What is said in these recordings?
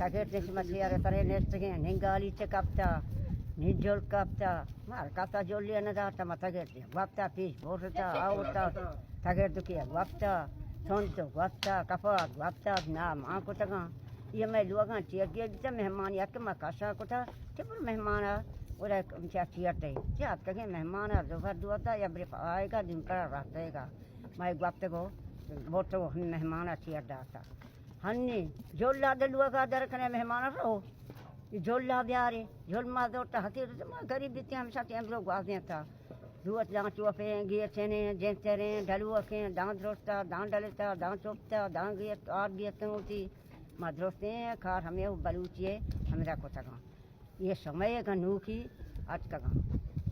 taget nis masiare tare nestge ningali che kapta nijol kapta mar kata jolli na da ta mataget wapta pis borta auta taget dukia wapta tonto wapta kafa wapta na ma ko taga ये मैं लोगों chair दिया जितना मेहमान या के मकाशा को था कि पर मेहमान और क्या चियर थे क्या आप कहें मेहमान है दोपहर दुआ था या ब्रेक आएगा दिन का रहतेगा मैं एक बात को बहुत तो मेहमान चियर डालता हन्नी झोल ला दे लोग का दर करने मेहमान रहो झोल ला ब्यारे झोल मार दो टहती गरीब बीते हमेशा हम लोग आते था दुआत दांत चुपे गिए चने जेंतेरे डलुआ के दांत रोस्ता दांत डलता दांत चुपता दांत गिए आठ गिए तंगती मद्रोस्ते खार हमें बलूचिए हमरा को तगा ये समय का नूकी आज का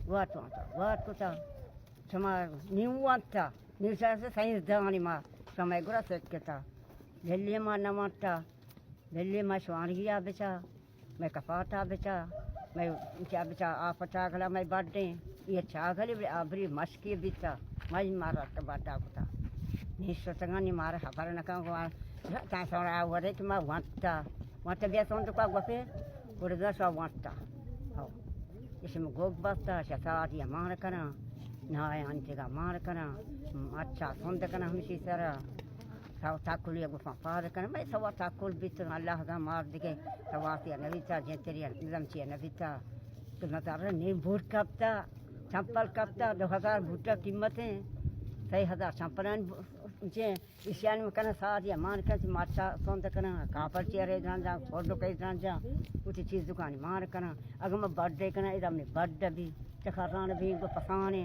वाट को था समार निवांता निशा से सही दानी मा समय गुरा से केता दिल्ली मा नमता दिल्ली मा स्वांगिया बेचा मैं कपाटा बेचा मैं क्या बेचा आप चागला मैं बर्थडे ये चागले अबरी मस्की बिता मैं मारा का बाटा को था निश्चतंगा नि मारा हबर न का ta sora wore ki ma wanta bia son to kwa gwafe wore da so wanta ho isim gog basta sha ta dia mar kana na ante ga mar kana acha son de kana hamishi sara sa takul ya gwa fa kana mai sa takul bit allah ga mar dige tawati navita jeteri nizam chi navita to na tar ne bhut kapta champal kapta 2000 bhutta कीमतें 6000 champalan जे ईशान में करना साथ या मान कर माचा सोन तक करना copper चेहरे जान जा फोटो कई जान जा कुछ चीज दुकान मार करना अगर मैं बर्थडे करना इधर हमने बर्थडे भी चखरान भी को पसाने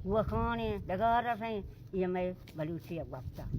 वो खाने लगा रहे ये मैं बलूची वक्ता